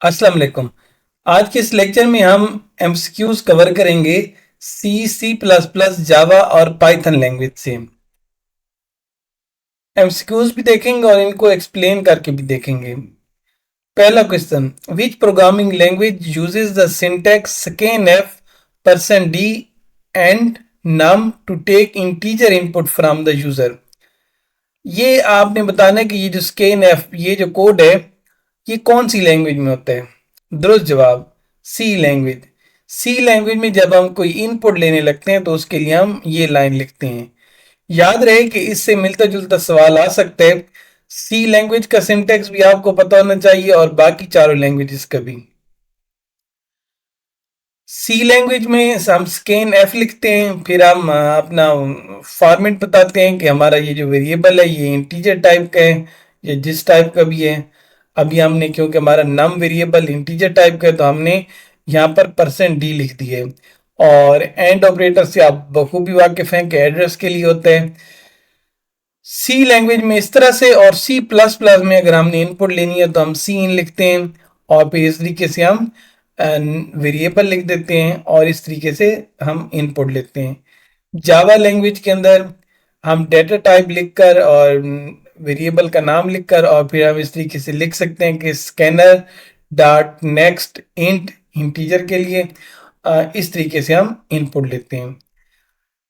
अस्सलाम वालेकुम। आज के इस लेक्चर में हम एमसीक्यूज कवर करेंगे सी प्लस प्लस जावा और पाइथन लैंग्वेज से। एमसीक्यूज भी देखेंगे और इनको एक्सप्लेन करके भी देखेंगे। पहला question, which programming language uses the syntax scanf %d and num to take integer input from the user. ये आपने बताना है कि ये जो scanf ये जो कोड है ये कौन सी लैंग्वेज में होता है। दुरुस्त जवाब सी लैंग्वेज। सी लैंग्वेज में जब हम कोई इनपुट लेने लगते हैं तो उसके लिए हम ये लाइन लिखते हैं। याद रहे कि इससे मिलता जुलता सवाल आ सकता है। सी लैंग्वेज का सिंटेक्स भी आपको पता होना चाहिए और बाकी चारों लैंग्वेजेस का भी। सी लैंग्वेज में हम स्कैन एफ लिखते हैं, फिर हम अपना फॉर्मेट बताते हैं कि हमारा ये जो वेरिएबल है ये इंटीजर टाइप का है, ये जिस टाइप का भी है। अभी हमने क्योंकि हमारा नम वेरिएबल इंटीजर टाइप का है तो हमने यहाँ पर %d लिख दिए। और एंड ऑपरेटर से आप बखूबी वाकिफ हैं कि एड्रेस के लिए होता है। सी लैंग्वेज में इस तरह से, और सी प्लस प्लस में अगर हमने इनपुट लेनी है तो हम सी इन लिखते हैं और फिर इस तरीके से हम वेरिएबल लिख देते हैं और इस तरीके से हम इनपुट लेते हैं। जावा लैंग्वेज के अंदर हम डेटा टाइप लिखकर और वेरिएबल का नाम लिखकर और फिर हम इस तरीके से लिख सकते हैं कि scanner dot next int integer के लिए इस तरीके से हम इनपुट लेते हैं।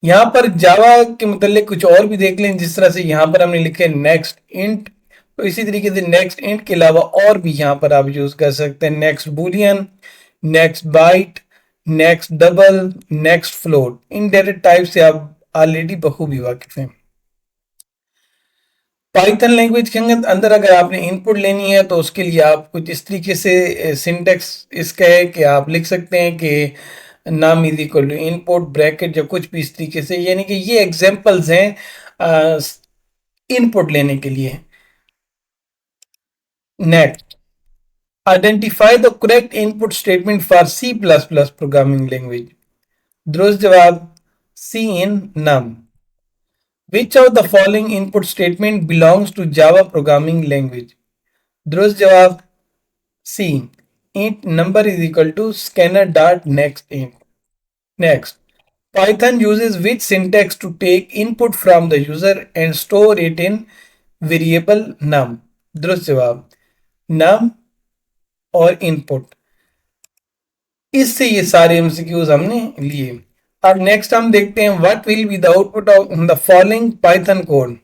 यहाँ पर जावा के मुतालिक कुछ और भी देख लें, जिस तरह से यहाँ पर हमने लिखे नेक्स्ट इंट, तो इसी तरीके से नेक्स्ट इंट के अलावा और भी यहाँ पर आप यूज कर सकते हैं। Next boolean, next byte, next double, next float, इन डेटा टाइप से आप ऑलरेडी बखूबी वाकिफ हैं। पाइथन लैंग्वेज के अंदर अगर आपने इनपुट लेनी है तो उसके लिए आप कुछ इस तरीके से सिंटेक्स इसका है कि आप लिख सकते हैं कि नाम is equal to input bracket या कुछ भी इस तरीके से, यानी कि ये एग्जांपल्स हैं इनपुट लेने के लिए। Next, identify the correct input statement for C plus plus programming language. दुरुस्त जवाब C in num. Which of the following input statement belongs to Java programming language. दुरुस्त जवाब सी, int number is equal to scanner dot next int. Next, Python uses which syntax to take input from the user and store it in variable num? दुरुस्त जवाब num और input। इससे ये सारे MCQs हमने लिए। अब नेक्स्ट हम देखते हैं what will be the output of the following Python code.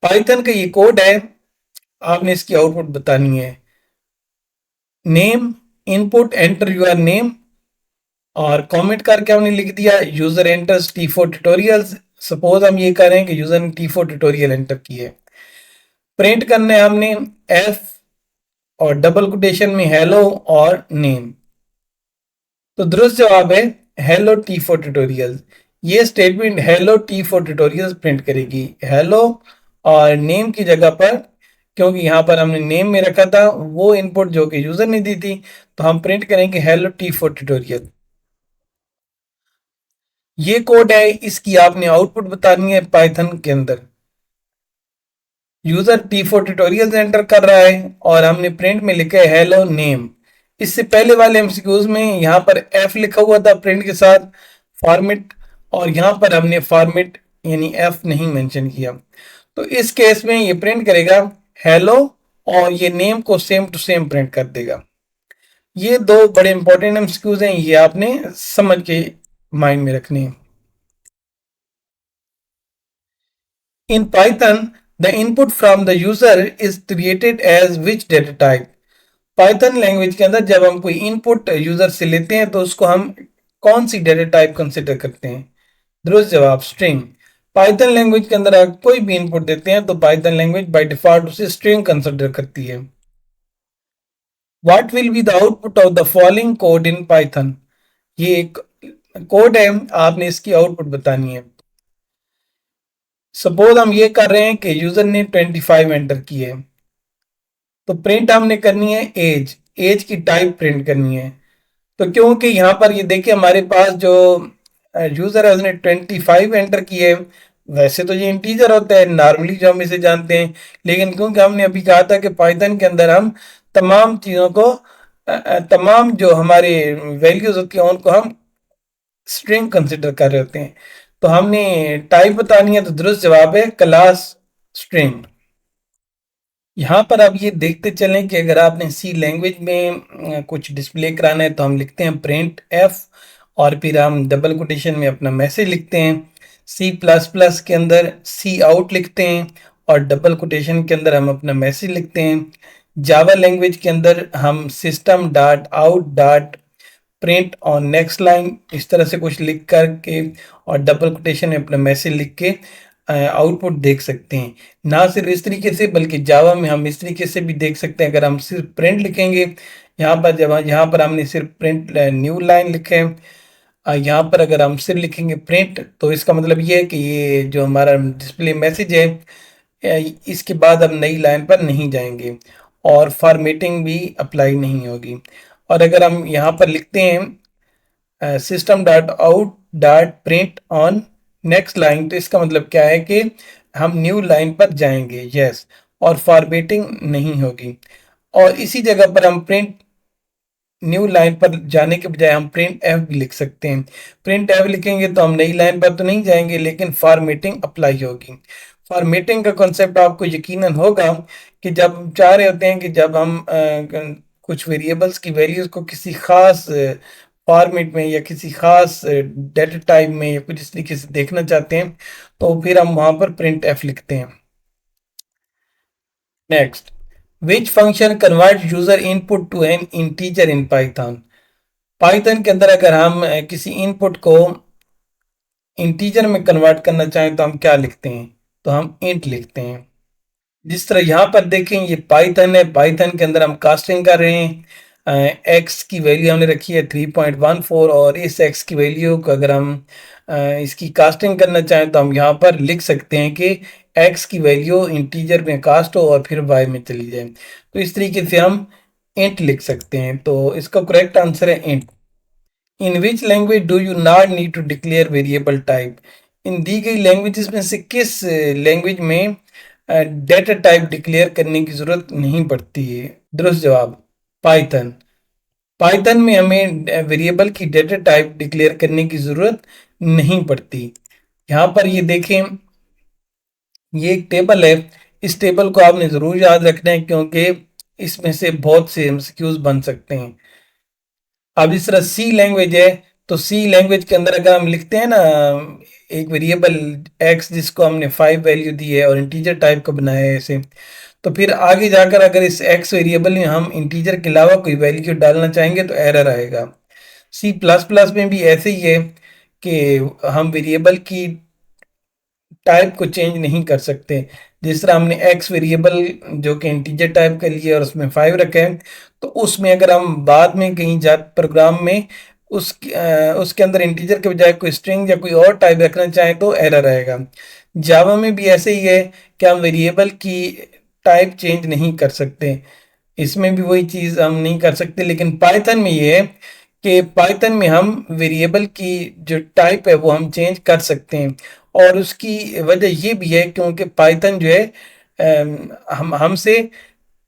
Python का ये कोड है, आपने इसकी आउटपुट बतानी है। Name input enter your name और कमेंट करके हमने लिख दिया user enters T4 tutorials. Suppose हम ये करें कि यूजर ने T4 ट्यूटोरियल एंटर किए। प्रिंट करना है हमने एफ और डबल कोटेशन में हेलो और नेम। तो दुरुस्त जवाब है हेलो T4 ट्यूटोरियल्स। ये statement hello T4 tutorials print करेगी। हेलो और नेम की जगह पर, क्योंकि यहाँ पर हमने नेम में रखा था वो इनपुट जो कि यूजर ने दी थी, तो हम प्रिंट करेंगे हेलो T4 ट्यूटोरियल। ये कोड है, इसकी आपने आउटपुट बतानी है पाइथन के अंदर। यूजर T4 ट्यूटोरियल एंटर कर रहा है और हमने प्रिंट में लिखा है हेलो नेम। इससे पहले वाले एमसीक्यूज में यहाँ पर एफ लिखा हुआ था प्रिंट के साथ फॉर्मेट, और यहाँ पर हमने फॉर्मेट यानी एफ नहीं मेंशन किया। तो इस केस में ये प्रिंट करेगा हेलो और ये नेम को सेम टू सेम प्रिंट कर देगा। ये दो बड़े इंपॉर्टेंट एमसीक्यूज हैं, ये आपने समझ के माइंड में रखने हैं। In Python, the input from the user is treated as which data type? Python language के अंदर जब हम कोई इनपुट यूजर से लेते हैं तो उसको हम कौन सी डेटा टाइप कंसिडर करते हैं। दुरुस्त जवाब स्ट्रिंग। पाइथन लैंग्वेज के अंदर अगर कोई भी इनपुट देते हैं तो पाइथन लैंग्वेज बाय डिफॉल्ट उसे स्ट्रिंग कंसिडर करती है। What will be the output of the following code in Python. ये एक कोड है, आपने इसकी आउटपुट बतानी है। सपोज हम ये कर रहे हैं कि यूजर ने 25 एंटर की है, तो प्रिंट हमने करनी है एज, एज की टाइप प्रिंट करनी है। तो क्योंकि यहाँ पर ये देखिए हमारे पास जो यूजर है उसने 25 एंटर की है, वैसे तो ये इंटीजर होता है नॉर्मली जो हम इसे जानते हैं, लेकिन क्योंकि हमने अभी कहा था कि पाइथन के अंदर हम तमाम चीज़ों को तमाम जो हमारे वैल्यूज होती हैं उनको हम स्ट्रिंग कंसिडर कर रहे होते हैं, तो हमने टाइप बतानी है, तो दुरुस्त जवाब है क्लास स्ट्रिंग। यहाँ पर आप ये देखते चलें कि अगर आपने सी लैंग्वेज में कुछ डिस्प्ले कराना है तो हम लिखते हैं प्रिंट एफ, और फिर हम डबल कोटेशन में अपना मैसेज लिखते हैं। सी प्लस प्लस के अंदर सी आउट लिखते हैं और डबल कोटेशन के अंदर हम अपना मैसेज लिखते हैं। जावा लैंग्वेज के अंदर हम system dot out dot print on next line इस तरह से कुछ लिख करके और डबल कोटेशन में अपना मैसेज लिख के आउटपुट देख सकते हैं। ना सिर्फ इस तरीके से बल्कि जावा में हम इस तरीके से भी देख सकते हैं। अगर हम सिर्फ प्रिंट लिखेंगे, यहाँ पर जब यहाँ पर हमने सिर्फ प्रिंट न्यू लाइन लिखे हैं, यहाँ पर अगर हम सिर्फ लिखेंगे प्रिंट तो इसका मतलब ये है कि ये जो हमारा डिस्प्ले मैसेज है इसके बाद हम नई लाइन पर नहीं जाएंगे और फॉर्मेटिंग भी अप्लाई नहीं होगी। और अगर हम यहाँ पर लिखते हैं system dot out dot print on next line, तो इसका मतलब क्या है कि हम न्यू लाइन पर जाएंगे, यस, और फॉर्मेटिंग नहीं होगी। और इसी जगह पर हम प्रिंट न्यू लाइन पर जाने के बजाय हम प्रिंट एफ भी लिख सकते हैं। प्रिंट एफ लिखेंगे तो हम नई लाइन पर तो नहीं जाएंगे लेकिन फॉर्मेटिंग अप्लाई होगी। फॉर्मेटिंग का कॉन्सेप्ट आपको यकीनन होगा कि जब हम चाह रहे होते हैं कि जब हम कुछ वेरिएबल्स की वैल्यूज को किसी खास फॉर्मेट में या किसी खास डेटा टाइप में या कुछ इस तरीके से देखना चाहते हैं तो फिर हम वहां पर प्रिंट एफ लिखते हैं। Next, which function convert user input to an integer in Python. Python के अंदर अगर हम किसी इनपुट को इंटीजर में कन्वर्ट करना चाहें तो हम क्या लिखते हैं, तो हम इंट लिखते हैं। जिस तरह यहाँ पर देखें ये पाइथन है, पाइथन के अंदर हम कास्टिंग कर रहे हैं। एक्स की वैल्यू हमने रखी है 3.14 और इस एक्स की वैल्यू को अगर हम इसकी कास्टिंग करना चाहें तो हम यहाँ पर लिख सकते हैं कि एक्स की वैल्यू इंटीजर में कास्ट हो और फिर वाई में चली जाए, तो इस तरीके से हम इंट लिख सकते हैं। तो इसका करेक्ट आंसर है int. In which language do you not need to declare variable type. इन दी गई लैंग्वेजेस में से किस लैंग्वेज में डेटा टाइप डिक्लेयर करने की जरूरत नहीं पड़ती है। दुरुस्त जवाब पाइथन। पाइथन में हमें वेरिएबल की डेटा टाइप डिक्लेयर करने की जरूरत नहीं पड़ती। यहाँ पर ये देखें, ये एक टेबल है, इस टेबल को आपने जरूर याद रखना है क्योंकि इसमें से बहुत से एमसीक्यूज बन सकते हैं। अब इस तरह सी लैंग्वेज है, तो सी लैंग्वेज के अंदर अगर हम लिखते हैं ना एक वेरिएबल एक्स जिसको हमने 5 वैल्यू दी है और इंटीजर टाइप का बनाया है इसे, तो फिर आगे जाकर अगर इस एक्स वेरिएबल में हम इंटीजर के अलावा कोई वैल्यू डालना चाहेंगे तो एरर आएगा। सी प्लस प्लस में भी ऐसे ही है कि हम वेरिएबल की टाइप को चेंज नहीं कर सकते। जिस तरह हमने एक्स वेरिएबल जो कि इंटीजर टाइप का लिए और उसमें 5 रखे हैं, तो उसमें अगर हम बाद में कहीं जा प्रोग्राम में उसके अंदर इंटीजर के बजाय कोई स्ट्रिंग या कोई और टाइप रखना चाहें तो एरर आएगा। जावा में भी ऐसे ही है कि हम वेरिएबल की टाइप चेंज नहीं कर सकते, इसमें भी वही चीज़ हम नहीं कर सकते। लेकिन पाइथन में ये है कि पाइथन में हम वेरिएबल की जो टाइप है वो हम चेंज कर सकते हैं, और उसकी वजह ये भी है क्योंकि पाइथन जो है हम हमसे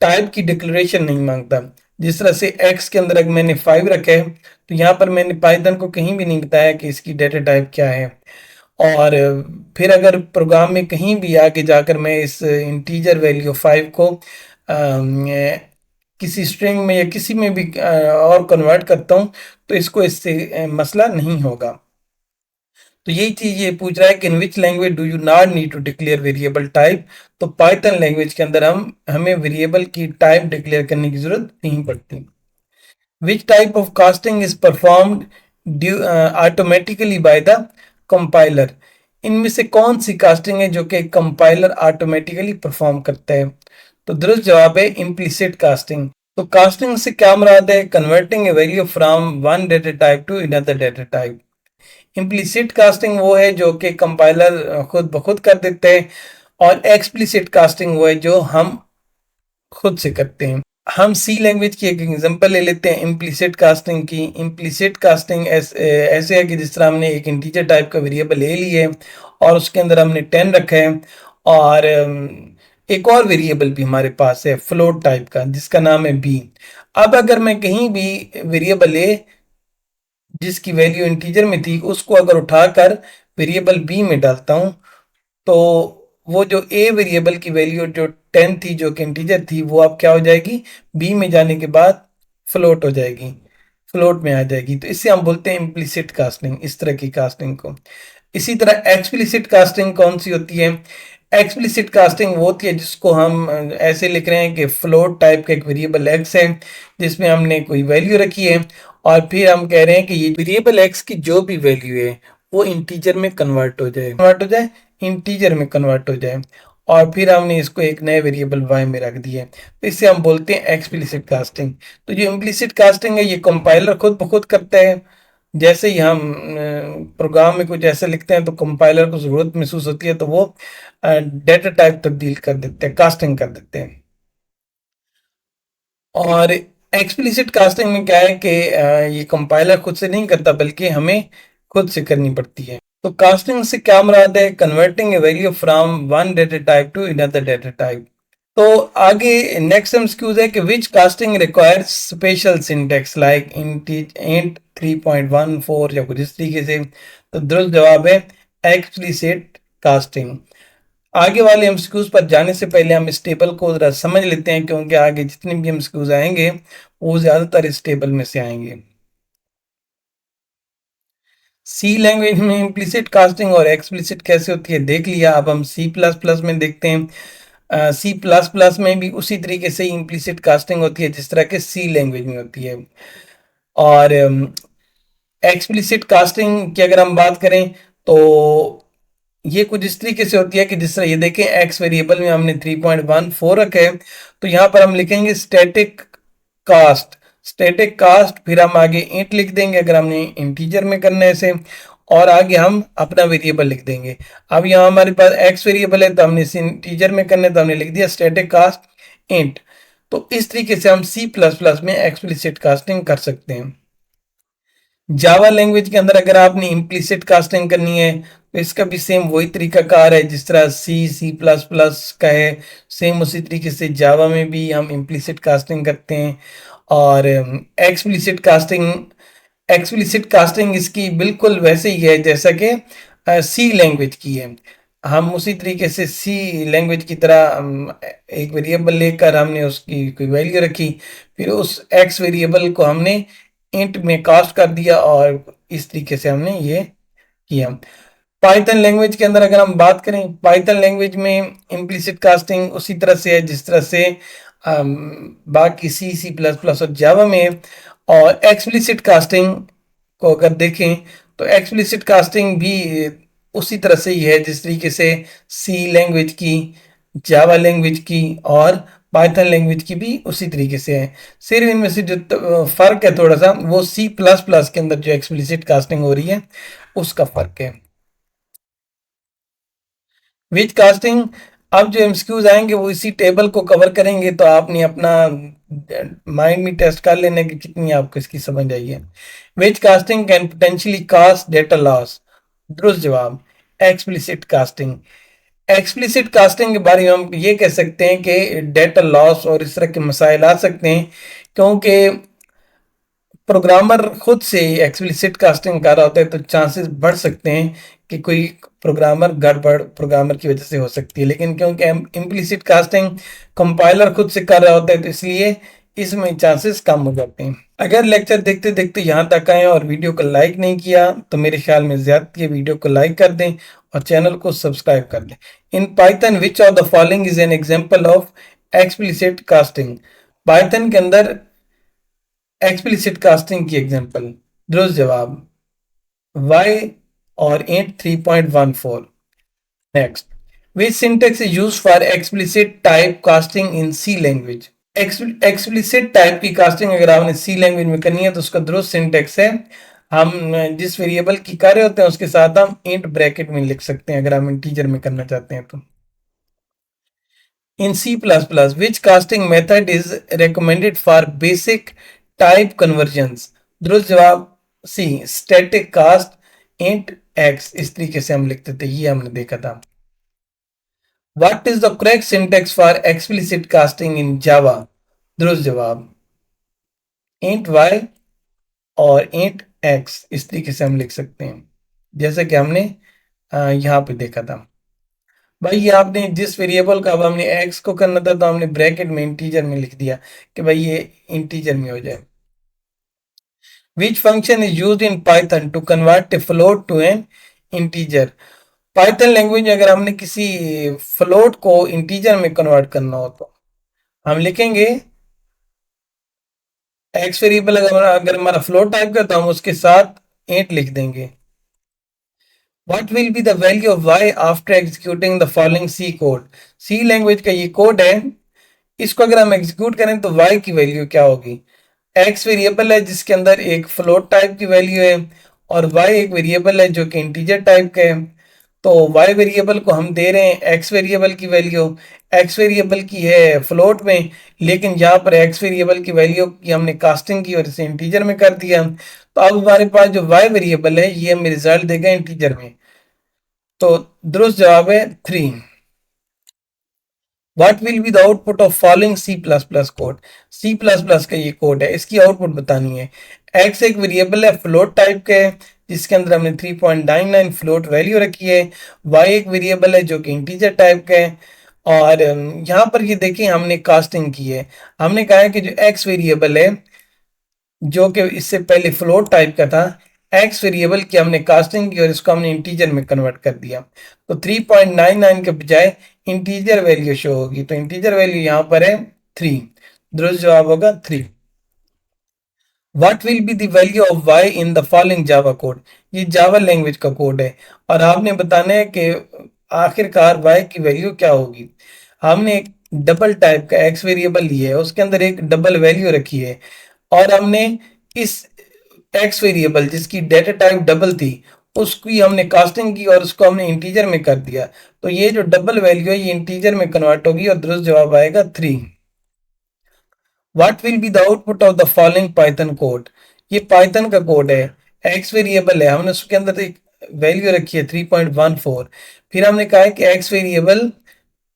टाइप की डिक्लेरेशन नहीं मांगता। जिस तरह से एक्स के अंदर अगर मैंने 5 रखा है तो यहाँ पर मैंने पाइथन को कहीं भी नहीं बताया कि इसकी डेटा टाइप क्या है। और फिर अगर प्रोग्राम में कहीं भी आगे जाकर मैं इस इंटीजर वैल्यू 5 को किसी स्ट्रिंग में या किसी में भी और कन्वर्ट करता हूँ तो इसको इससे मसला नहीं होगा। तो यही चीज ये पूछ रहा है कि in which language do you not need to declare variable type. तो पाइथन लैंग्वेज के अंदर हम हमें वेरिएबल की टाइप डिक्लेयर करने की जरूरत नहीं पड़ती। Which type of casting is performed automatically by the compiler. इनमें से कौन सी कास्टिंग है जो कि कंपाइलर ऑटोमेटिकली परफॉर्म करता है, तो दुरुस्त जवाब है इम्प्लिसिट कास्टिंग। तो कास्टिंग से क्या मुराद है, converting a value from one data type to another data type. Implicit casting वो है जो कि कंपाइलर खुद ब खुद कर देते हैं, और एक्सप्लिसिट कास्टिंग वो है जो हम खुद से करते हैं। हम सी लैंग्वेज की एक एग्जांपल ले लेते हैं इम्प्लिसिट कास्टिंग की। इम्प्लिसिट कास्टिंग ऐसे है कि जिस तरह हमने एक इंटीजर टाइप का वेरिएबल ले लिए और उसके अंदर हमने 10 रखा है, और एक और वेरिएबल भी हमारे पास है फ्लोट टाइप का जिसका नाम है बी। अब अगर मैं कहीं भी वेरिएबल ए जिसकी वैल्यू इंटीजर में थी उसको अगर उठाकर वेरिएबल बी में डालता हूं, तो वो जो ए वेरिएबल की वैल्यू जो 10 थी जो कि इंटीजर थी, वो अब क्या हो जाएगी, बी में जाने के बाद फ्लोट हो जाएगी, फ्लोट में आ जाएगी। तो इससे हम बोलते हैं इम्प्लिसिट कास्टिंग, इस तरह की कास्टिंग को। इसी तरह एक्सप्लिसिट कास्टिंग कौन सी होती है? एक्सप्लिसिट कास्टिंग वो होती है जिसको हम ऐसे लिख रहे हैं कि फ्लोट टाइप का एक वेरिएबल एक्स है जिसमें हमने कोई वैल्यू रखी है, और फिर हम कह रहे हैं कि ये वेरिएबल एक्स की जो भी वैल्यू है वो इंटीजर में कन्वर्ट हो जाए, इंटीजर में कन्वर्ट हो जाए, और फिर हमने इसको एक नए वेरिएबल y में रख दिया है। तो इससे हम बोलते हैं एक्सप्लिसिट कास्टिंग। तो जो इम्प्लिसिट कास्टिंग है ये कंपाइलर खुद ब खुद करता है। जैसे ही हम प्रोग्राम में कुछ ऐसा लिखते हैं तो कंपाइलर को जरूरत महसूस होती है तो वो डेटा टाइप तब्दील कर देते हैं, कास्टिंग कर देते हैं। और एक्सप्लिसिट कास्टिंग में क्या है कि ये कंपाइलर खुद से नहीं करता बल्कि हमें खुद से करनी पड़ती है। तो कास्टिंग से क्या मुराद है? Converting a value from one data type to another data type. तो आगे नेक्स्ट एमसीक्यूज है कि which casting requires special syntax like int 3.14 या कुछ इस तरीके से। तो दुरुस्त जवाब है एक्सप्लिसिट कास्टिंग। आगे वाले एमसीक्यूज पर जाने से पहले हम इस टेबल को जरा समझ लेते हैं, क्योंकि आगे जितने भी एमसीक्यूज आएंगे वो ज्यादातर इस टेबल में से आएंगे। सी लैंग्वेज में इम्प्लिसिट कास्टिंग और एक्सप्लिसिट कैसे होती है देख लिया। अब हम सी प्लस प्लस में देखते हैं। सी प्लस प्लस में भी उसी तरीके से इम्प्लिसिट कास्टिंग होती है जिस तरह के सी लैंग्वेज में होती है। और एक्सप्लिसिट कास्टिंग की अगर हम बात करें तो ये कुछ इस तरीके से होती है कि जिस तरह ये देखें एक्स वेरिएबल में हमने 3.14 रखा है, तो यहाँ पर हम लिखेंगे स्टैटिक कास्ट। स्टैटिक कास्ट फिर हम आगे इंट लिख देंगे अगर हमने इंटीजर में करना है इसे, और आगे हम अपना वेरिएबल लिख देंगे। अब यहाँ हमारे पास एक्स वेरिएबल है तो हमने इसे इंटीजर में करना है तो हमने लिख दिया स्टैटिक कास्ट इंट। तो इस तरीके से हम सी प्लस प्लस में एक्सप्लिसिट कास्टिंग कर सकते हैं। जावा लैंग्वेज के अंदर अगर आपने इम्प्लिसिट कास्टिंग करनी है तो इसका भी सेम वही तरीका कार है जिस तरह सी सी प्लस प्लस का है, सेम उसी तरीके से जावा में भी हम इम्प्लिसिट कास्टिंग करते हैं। और एक्सप्लिसिट कास्टिंग इसकी बिल्कुल वैसे ही है जैसा कि सी लैंग्वेज की है। हम उसी तरीके से सी लैंग्वेज की तरह एक वेरिएबल लेकर हमने उसकी कोई वैल्यू रखी, फिर उस एक्स वेरिएबल को हमने इंट में कास्ट कर दिया, और इस तरीके से हमने ये किया। पाइथन लैंग्वेज के अंदर अगर हम बात करें, पाइथन लैंग्वेज में इम्प्लिसिट कास्टिंग उसी तरह से है जिस तरह से बाकी सी सी प्लस प्लस और जावा में है। और एक्सप्लिसिट कास्टिंग को अगर देखें तो एक्सप्लिसिट कास्टिंग भी उसी तरह से ही है जिस तरीके से सी लैंग्वेज की, जावा लैंग्वेज की और पाइथन लैंग्वेज की भी उसी तरीके से है। सिर्फ इनमें से जो फर्क है थोड़ा सा वो सी प्लस प्लस के अंदर जो एक्सप्लिसिट कास्टिंग हो रही है उसका फर्क है। विच कास्टिंग, अब जो एमसीक्यूज आएंगे वो इसी टेबल को कवर करेंगे, तो आपने अपना माइंड में टेस्ट कर लेना कि कितनी आपको इसकी समझ आई है। Which casting can potentially cast data loss? दुरुस्त जवाब एक्सप्लिसिट कास्टिंग। एक्सप्लिसिट कास्टिंग के बारे में हम ये कह सकते हैं कि डेटा लॉस और इस तरह के मसाइल आ सकते हैं, क्योंकि प्रोग्रामर खुद से एक्सप्लिसिट कास्टिंग कर रहा होता है तो चांसेस बढ़ सकते हैं कि कोई प्रोग्रामर गड़बड़ प्रोग्रामर की वजह से हो सकती है। लेकिन क्योंकि इम्प्लिसिट कास्टिंग कंपाइलर खुद से कर रहा होता है तो इसलिए इसमें चांसेस कम हो जाते हैं। अगर लेक्चर देखते देखते यहाँ तक आए और वीडियो को लाइक नहीं किया तो मेरे ख्याल में ज्यादा वीडियो को लाइक कर दें और चैनल को सब्सक्राइब कर दें। In Python which of the following is an example of explicit casting? Python के अंदर एक्सप्लिसिट कास्टिंग की एग्जांपल। दुरुस्त जवाब y और int 3.14। Next, which syntax is used for explicit type casting in C language? Explicit type की casting अगर आपने सी language में करनी है तो उसका दुरुस्त सिंटेक्स है, हम जिस वेरिएबल की कर रहे होते हैं उसके साथ हम इंट ब्रैकेट में लिख सकते हैं अगर हम इंटीजर में करना चाहते हैं तो। In C++, which casting method is recommended for basic type conversions? दुरुस्त जवाब सी, स्टैटिक कास्ट इंट एक्स, इस तरीके से हम लिखते थे, ये हमने देखा था। What is the correct syntax for explicit casting in Java? दुरुस्त जवाब int y और int x, इस तरीके से हम लिख सकते हैं जैसे कि हमने यहाँ पे देखा था। भाई ये आपने जिस वेरिएबल का अब हमने x को करना था तो हमने ब्रैकेट में इंटीजर में लिख दिया कि भाई ये इंटीजर में हो जाए। Which function is used in Python to convert a float to an integer? Python language में अगर हमने किसी फ्लोट को इंटीजर में कन्वर्ट करना हो तो हम लिखेंगे एक्स वेरिएबल, अगर हमारा फ्लोट टाइप का तो हम उसके साथ 8 लिख देंगे। What will be the value of y after executing the following C code? C language का ये कोड है, इसको अगर हम एग्जीक्यूट करें तो y की वैल्यू क्या होगी? x वेरिएबल है जिसके अंदर एक फ्लोट टाइप की वैल्यू है और y एक वेरिएबल है जो कि इंटीजर टाइप का है। तो y वेरिएबल को हम दे रहे हैं x वेरिएबल की वैल्यू, x वेरिएबल की है फ्लोट में, लेकिन यहाँ पर x वेरिएबल की वैल्यू की हमने कास्टिंग की और इसे इंटीजर में कर दिया। तो अब हमारे पास जो y वेरिएबल है ये हमें रिजल्ट देगा इंटीजर में। तो दुरुस्त जवाब है 3। What will be the output of following C++ code? C++ का ये कोड है, इसकी आउटपुट बतानी है। x एक वेरिएबल है फ्लोट टाइप का है जिसके अंदर हमने 3.99 फ्लोट वैल्यू रखी है। y एक वेरिएबल है जो कि इंटीजर टाइप का है और यहाँ पर ये देखें हमने कास्टिंग की है। हमने कहा है कि जो x वेरिएबल है जो कि इससे पहले फ्लोट टाइप का था, एक्स वेरिएबल की हमने कास्टिंग की और इसको हमने इंटीजर में कन्वर्ट कर दिया। तो 3.99 के बजाय इंटीजर वैल्यू शो होगी, तो इंटीजर वैल्यू यहां पर है 3। दुरुस्त जवाब होगा 3। What will be the value of y in the following Java code? ये जावा लैंग्वेज का कोड है और आपने बताना है कि आखिरकार y की वैल्यू क्या होगी। हमने एक डबल टाइप का x वेरिएबल लिया है, उसके अंदर एक डबल वैल्यू रखी है और हमने इस x वेरिएबल जिसकी डेटा टाइप डबल थी उसकी हमने कास्टिंग की और उसको हमने इंटीजर में कर दिया। तो ये जो डबल वैल्यू है ये इंटीजर में कन्वर्ट होगी और दुरुस्त जवाब आएगा 3। What will be the output of the following Python code? ये पाइथन का कोड है, x वेरिएबल है, हमने उसके अंदर एक वैल्यू रखी है 3.14। फिर हमने कहा है कि x वेरिएबल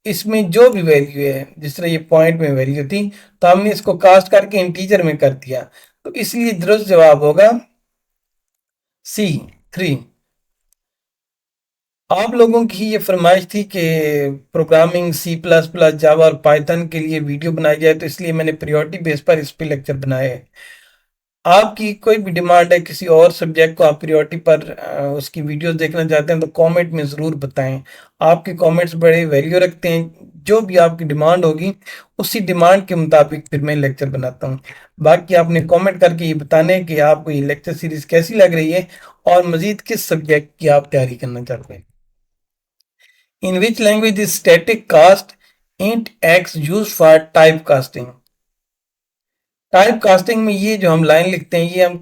इसमें जो भी वैल्यू है, जिस तरह ये पॉइंट में वैल्यू थी तो हमने इसको कास्ट करके इंटीजर में कर दिया, तो इसलिए दुरुस्त जवाब होगा सी 3। आप लोगों की ये फरमाइश थी कि programming C plus plus Java और पाइथन के लिए वीडियो बनाई जाए, तो इसलिए मैंने प्रायोरिटी बेस पर इस पे लेक्चर बनाए हैं। आपकी कोई भी डिमांड है किसी और सब्जेक्ट को आप प्रायोरिटी पर उसकी वीडियोस देखना चाहते हैं तो कमेंट में ज़रूर बताएं। आपके कमेंट्स बड़े वैल्यू रखते हैं, जो भी आपकी डिमांड होगी उसी डिमांड के मुताबिक फिर मैं लेक्चर बनाता हूं। बाकी आपने कमेंट करके ये बताना है कि आपको ये लेक्चर सीरीज कैसी लग रही है और मजीद किस सब्जेक्ट की आप तैयारी करना चाहते हैं। In which language is static cast int X use for type casting? Type casting में ये जो हम लाइन लिखते हैं ये हम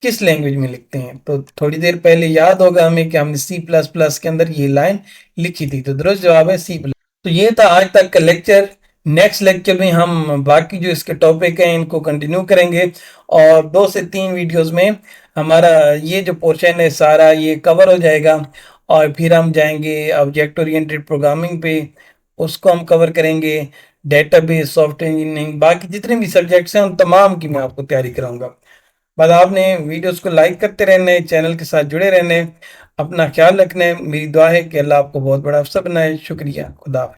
किस लैंग्वेज में लिखते हैं? तो थोड़ी देर पहले याद होगा हमें कि हमने सी प्लस प्लस के अंदर ये लाइन लिखी थी, तो दुरुस्त जवाब है सी प्लस। तो ये था आज तक का लेक्चर। नेक्स्ट लेक्चर में हम बाकी जो इसके टॉपिक हैं इनको कंटिन्यू करेंगे और 2 से 3 वीडियोस में हमारा ये जो पोर्शन है सारा ये कवर हो जाएगा और फिर हम जाएंगे ऑब्जेक्ट ओरिएंटेड प्रोग्रामिंग पे, उसको हम कवर करेंगे, डेटाबेस, सॉफ्टवेयर इंजीनियरिंग, बाकी जितने भी सब्जेक्ट्स हैं उन तमाम की मैं आपको तैयारी कराऊंगा। बस आपने वीडियोस को लाइक करते रहना है, चैनल के साथ जुड़े रहना है, अपना ख्याल रखना है। मेरी दुआ है कि अल्लाह आपको बहुत बड़ा अफसर बनाए। शुक्रिया, खुदा हाफिज़।